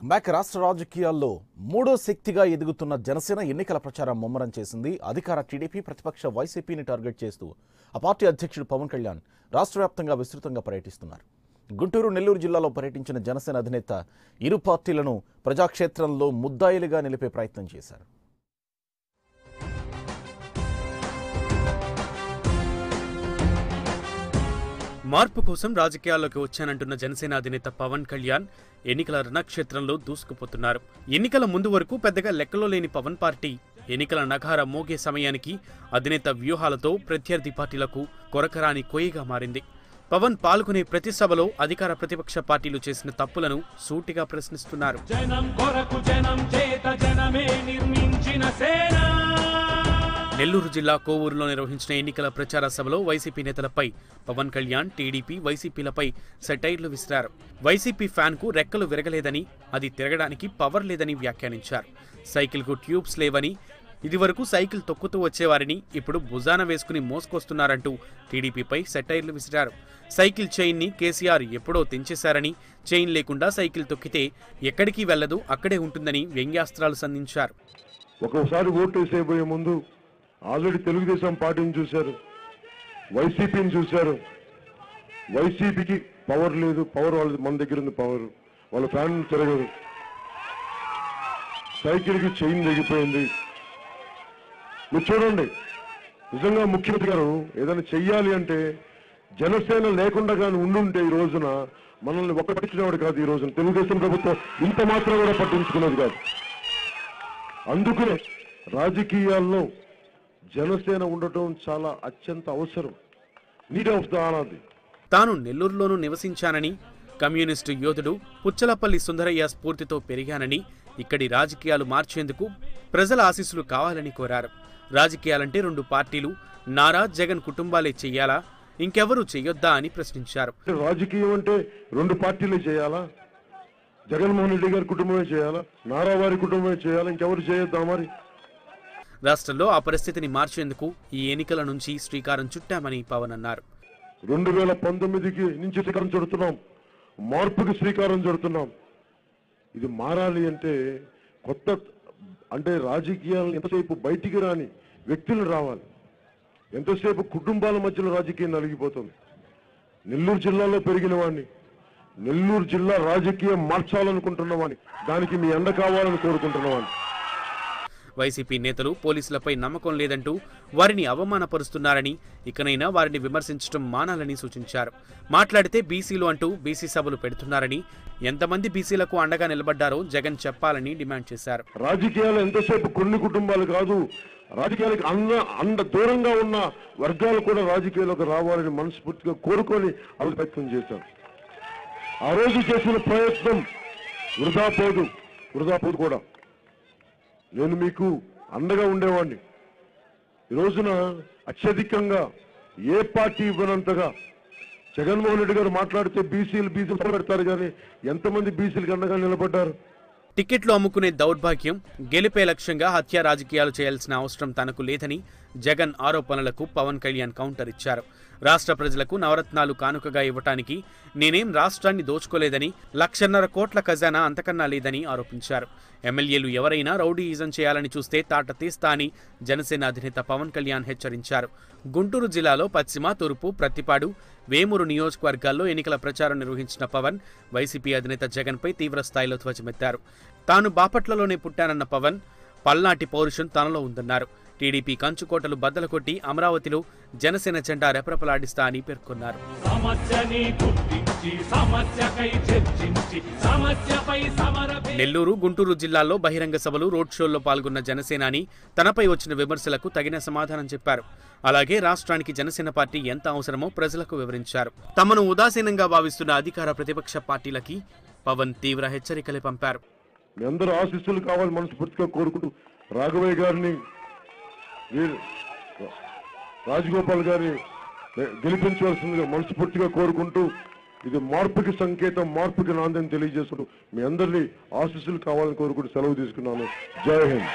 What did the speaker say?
Back రాష్ట్ర రాజకీయాల్లో మూడో శక్తిగా ఎదుగుతున్న జనసేన ఎన్నికల ప్రచారం ముమ్మరం చేసింది. అధికార టీడీపీ ప్రతిపక్ష వైసీపీని టార్గెట్ చేస్తూ ఆ పార్టీ అధ్యక్షుడు పవన్ కళ్యాణ్ రాష్ట్ర వ్యాప్తంగా విస్తృతంగా పర్యటిస్తున్నారు. గుంటూరు, నెల్లూరు జిల్లాలో పర్యటించిన జనసేన అధినేత ఇరు పార్టీలను ప్రజాక్షేత్రంలో ముద్దాయిలుగా నిలిపే ప్రయత్నం చేశారు. మార్పు కోసం రాజకీయాల్లోకి వచ్చానంటున్న జనసేన అధినేత పవన్ కళ్యాణ్ ఎన్నికల రణక్షేత్రంలో దూసుకుపోతున్నారు. ఎన్నికల ముందు వరకు పెద్దగా లెక్కలో లేని పవన్ పార్టీ ఎన్నికల నగార మోగే సమయానికి అధినేత వ్యూహాలతో ప్రత్యర్థి పార్టీలకు కొరకరాని కొయ్యగా మారింది. పవన్ పాల్గొనే ప్రతి సభలో అధికార ప్రతిపక్ష పార్టీలు చేసిన తప్పులను సూటిగా ప్రశ్నిస్తున్నారు. నెల్లూరు జిల్లా కోవూరులో నిర్వహించిన ఎన్నికల ప్రచార సభలో వైసీపీ నేతలపై పవన్ కళ్యాణ్, టీడీపీ, వైసీపీలపై సెటైర్లు విసిరారు. వైసీపీ ఫ్యాన్కు రెక్కలు విరగలేదని, అది తిరగడానికి పవర్ లేదని వ్యాఖ్యానించారు. సైకిల్కు ట్యూబ్స్ లేవని, ఇదివరకు సైకిల్ తొక్కుతూ వచ్చేవారిని ఇప్పుడు భుజాన వేసుకుని మోసుకొస్తున్నారంటూ టీడీపీపై సెటైర్లు విసిరారు. సైకిల్ చైన్ని కేసీఆర్ ఎప్పుడో తెంచేశారని, చైన్ లేకుండా సైకిల్ తొక్కితే ఎక్కడికి వెళ్లదు, అక్కడే ఉంటుందని వ్యంగ్యాస్త్రాలు సంధించారు. ఒక్కోసారి ఓటు వేసేపోయే ముందు ఆల్రెడీ తెలుగుదేశం పార్టీని చూశారు, వైసీపీని చూశారు. వైసీపీకి పవర్ లేదు, పవర్ వాళ్ళ మన దగ్గర ఉంది, పవర్ వాళ్ళ ఫ్యాన్ తిరగదు, సైకిల్కి చైన్ తెగిపోయింది. మీరు చూడండి, నిజంగా ముఖ్యమంత్రి గారు ఏదైనా చెయ్యాలి అంటే జనసేన లేకుండా కానీ ఉండుంటే ఈ రోజున మనల్ని ఒక్క పట్టించినవాడు కాదు. ఈ రోజున తెలుగుదేశం ప్రభుత్వం ఇంత మాత్రం కూడా పట్టించుకునేది కాదు. అందుకనే రాజకీయాల్లో జనసేన ఉండటం చాలా అత్యంత అవసరం, నీడ్ ఆఫ్ ద ఆనాది. తాను నెల్లూరులోనూ నివసించానని, కమ్యూనిస్టు యోధుడు పుచ్చలపల్లి సుందరయ్య స్ఫూర్తితో పెరిగానని, ఇక్కడి రాజకీయాలు మార్చేందుకు ప్రజల ఆశీస్సులు కావాలని కోరారు. రాజకీయాలంటే రెండు పార్టీలు, నారా జగన్ కుటుంబాలే చెయ్యాలా, ఇంకెవరూ చెయ్యొద్దా అని ప్రశ్నించారు. రాజకీయం అంటే రెండు పార్టీలే చేయాలా? జగన్మోహన్ రెడ్డి గారి కుటుంబమే చేయాలా? నారా వారి కుటుంబమే చేయాలా? ఇంకెవరు చేయొద్దా? మరి రాష్ట్రంలో ఆ పరిస్థితిని మార్చేందుకు ఈ ఎన్నికల నుంచి శ్రీకారం చుట్టామని పవన్ అన్నారు. 2019కి నుంచి శ్రీకారం చుడుతున్నాం, మార్పుకి శ్రీకారం చుడుతున్నాం. ఇది మారాలి అంటే కొత్త అంటే రాజకీయాలను ఎంతసేపు బయటికి రాని వ్యక్తులు రావాలి, ఎంతసేపు కుటుంబాల మధ్యలో రాజకీయం నలిగిపోతుంది. నెల్లూరు జిల్లాలో పెరిగిన వాడిని, నెల్లూరు జిల్లా రాజకీయం మార్చాలనుకుంటున్నవాడిని, దానికి మీ అండ కావాలని కోరుకుంటున్నవాడిని. వైసీపీ నేతలు పోలీసులపై నమ్మకం లేదంటూ వారిని అవమానపరుస్తున్నారని, ఇకనైనా వారిని విమర్శించడం మానాలని సూచించారు. మాట్లాడితే బీసీలు అంటూ బీసీ సభలు పెడుతున్నారని, ఎంతమంది బీసీలకు అండగా నిలబడ్డారో జగన్ చెప్పాలని డిమాండ్ చేశారు. రాజకీయాలు ఎంతసేపు కొన్ని కుటుంబాలు కాదు, రాజకీయాలకు అంద దూరంగా ఉన్న వర్గాలు కూడా రాజకీయాలకు రావాలని మనస్ఫూర్తిగా కోరుకొని అవి ప్రయత్నం చేశారు. ఆ రోజు చేసిన ప్రయత్నం వృధా పోదు కూడా. నేను మీకు అండగా ఉండేవాడిని. ఈ రోజున అత్యధికంగా ఏ పార్టీ ఇవ్వనంతగా జగన్మోహన్ రెడ్డి గారు మాట్లాడితే బీసీలు పెడతారు, కానీ ఎంతమంది బీసీలకు అండగా నిలబడ్డారు? టికెట్లు అమ్ముకునే దౌర్భాగ్యం, గెలిపే లక్ష్యంగా హత్య రాజకీయాలు చేయాల్సిన అవసరం తనకు లేదని జగన్ ఆరోపణలకు పవన్ కళ్యాణ్ కౌంటర్ ఇచ్చారు. రాష్ట్ర ప్రజలకు నవరత్నాలు కానుకగా ఇవ్వటానికి నేనేం రాష్ట్రాన్ని దోచుకోలేదని, 1,50,000 కోట్ల ఖజానా అంతకన్నా లేదని ఆరోపించారు. ఎమ్మెల్యేలు ఎవరైనా రౌడీయిజం చేయాలని చూస్తే తాట తీస్తా అని జనసేన అధినేత పవన్ కళ్యాణ్ హెచ్చరించారు. గుంటూరు జిల్లాలో పశ్చిమ, తూర్పు, ప్రత్తిపాడు, వేమూరు నియోజకవర్గాల్లో ఎన్నికల ప్రచారం నిర్వహించిన పవన్ వైసీపీ అధినేత జగన్పై తీవ్రస్థాయిలో ధ్వజమెత్తారు. తాను బాపట్లలోనే పుట్టానన్న పవన్ పల్నాటి పౌరుషం తనలో ఉందన్నారు. టీడీపీ కంచుకోటలు బద్దలు కొట్టి అమరావతిలో జనసేన జెండా రెపరెపలాడిస్తా అని పేర్కొన్నారు. నెల్లూరు, గుంటూరు జిల్లాల్లో బహిరంగ సభలు, రోడ్ షోల్లో పాల్గొన్న జనసేనాని తనపై వచ్చిన విమర్శలకు తగిన సమాధానం చెప్పారు. అలాగే రాష్ట్రానికి జనసేన పార్టీ ఎంత అవసరమో ప్రజలకు వివరించారు. తమను ఉదాసీనంగా భావిస్తున్న అధికార ప్రతిపక్ష పార్టీలకి పవన్ తీవ్ర హెచ్చరికలు పంపారు. మీ అందరూ ఆశీస్సులు కావాలి మనస్ఫూర్తిగా కోరుకుంటూ, రాఘవయ్య గారిని, రాజగోపాల్ గారిని గెలిపించవలసిందిగా మనస్ఫూర్తిగా కోరుకుంటూ, ఇది మార్పుకి సంకేతం, మార్పుకి నాందని తెలియజేసుకుంటూ మీ అందరినీ ఆశీస్సులు కావాలని కోరుకుంటూ సెలవు తీసుకున్నాను. జై హింద్.